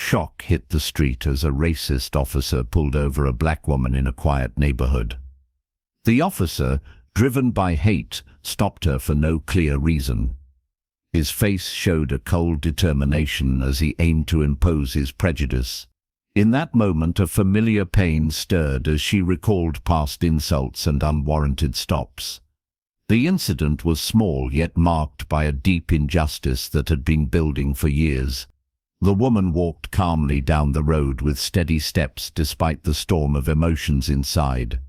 shock hit the street as a racist officer pulled over a black woman in a quiet neighborhood. The officer, driven by hate, stopped her for no clear reason. His face showed a cold determination as he aimed to impose his prejudice. In that moment, a familiar pain stirred as she recalled past insults and unwarranted stops. The incident was small yet marked by a deep injustice that had been building for years. The woman walked calmly down the road with steady steps despite the storm of emotions inside.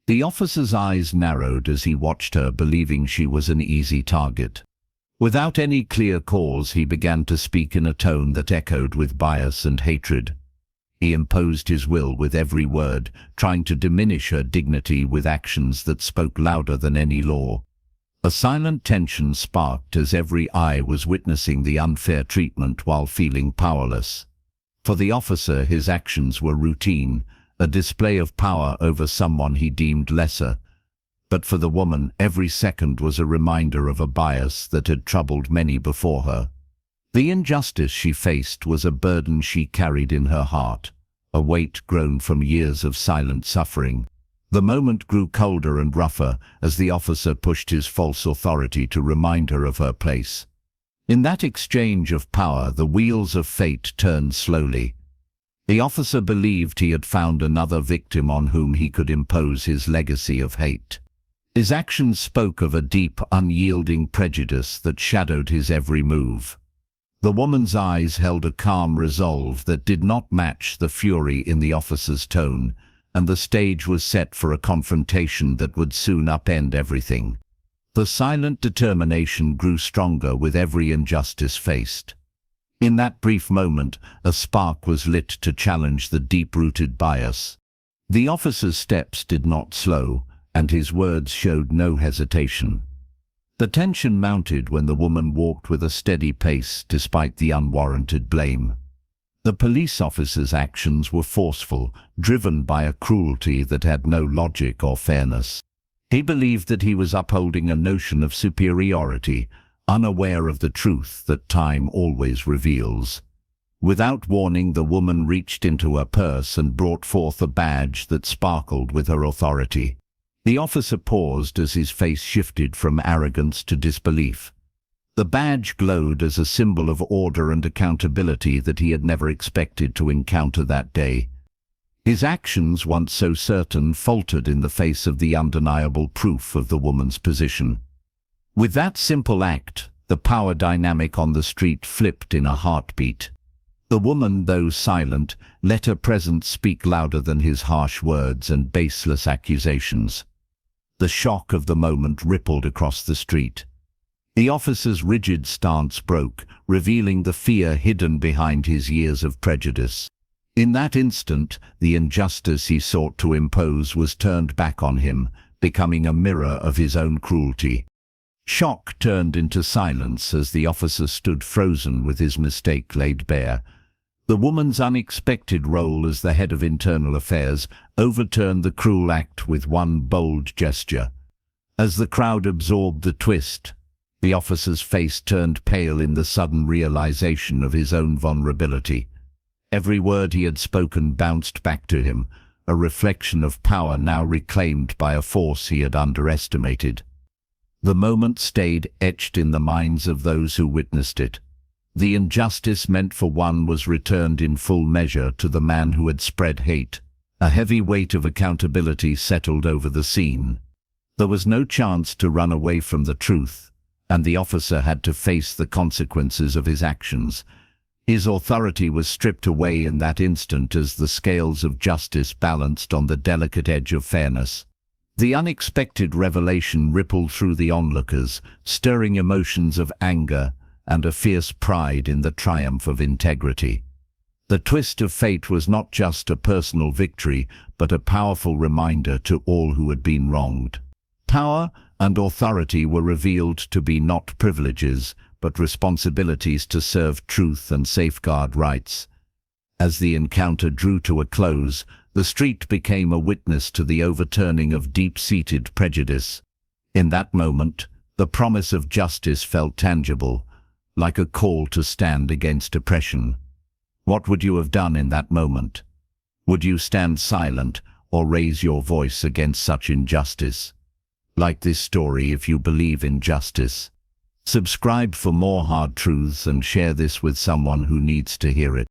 The officer's eyes narrowed as he watched her, believing she was an easy target. Without any clear cause, he began to speak in a tone that echoed with bias and hatred. He imposed his will with every word, trying to diminish her dignity with actions that spoke louder than any law. A silent tension sparked as every eye was witnessing the unfair treatment while feeling powerless. For the officer, his actions were routine, a display of power over someone he deemed lesser. But for the woman, every second was a reminder of a bias that had troubled many before her. The injustice she faced was a burden she carried in her heart, a weight grown from years of silent suffering. The moment grew colder and rougher as the officer pushed his false authority to remind her of her place. In that exchange of power, the wheels of fate turned slowly. The officer believed he had found another victim on whom he could impose his legacy of hate. His actions spoke of a deep, unyielding prejudice that shadowed his every move. The woman's eyes held a calm resolve that did not match the fury in the officer's tone, and the stage was set for a confrontation that would soon upend everything. The silent determination grew stronger with every injustice faced. In that brief moment, a spark was lit to challenge the deep-rooted bias. The officer's steps did not slow, and his words showed no hesitation. The tension mounted when the woman walked with a steady pace despite the unwarranted blame. The police officer's actions were forceful, driven by a cruelty that had no logic or fairness. He believed that he was upholding a notion of superiority, unaware of the truth that time always reveals. Without warning, the woman reached into her purse and brought forth a badge that sparkled with her authority. The officer paused as his face shifted from arrogance to disbelief. The badge glowed as a symbol of order and accountability that he had never expected to encounter that day. His actions, once so certain, faltered in the face of the undeniable proof of the woman's position. With that simple act, the power dynamic on the street flipped in a heartbeat. The woman, though silent, let her presence speak louder than his harsh words and baseless accusations. The shock of the moment rippled across the street. The officer's rigid stance broke, revealing the fear hidden behind his years of prejudice. In that instant, the injustice he sought to impose was turned back on him, becoming a mirror of his own cruelty. Shock turned into silence as the officer stood frozen with his mistake laid bare. The woman's unexpected role as the head of internal affairs overturned the cruel act with one bold gesture. As the crowd absorbed the twist, the officer's face turned pale in the sudden realization of his own vulnerability. Every word he had spoken bounced back to him, a reflection of power now reclaimed by a force he had underestimated. The moment stayed etched in the minds of those who witnessed it. The injustice meant for one was returned in full measure to the man who had spread hate. A heavy weight of accountability settled over the scene. There was no chance to run away from the truth, and the officer had to face the consequences of his actions. His authority was stripped away in that instant as the scales of justice balanced on the delicate edge of fairness. The unexpected revelation rippled through the onlookers, stirring emotions of anger and a fierce pride in the triumph of integrity. The twist of fate was not just a personal victory, but a powerful reminder to all who had been wronged. Power and authority were revealed to be not privileges, but responsibilities to serve truth and safeguard rights. As the encounter drew to a close, the street became a witness to the overturning of deep-seated prejudice. In that moment, the promise of justice felt tangible, like a call to stand against oppression. What would you have done in that moment? Would you stand silent or raise your voice against such injustice? Like this story if you believe in justice. Subscribe for more hard truths and share this with someone who needs to hear it.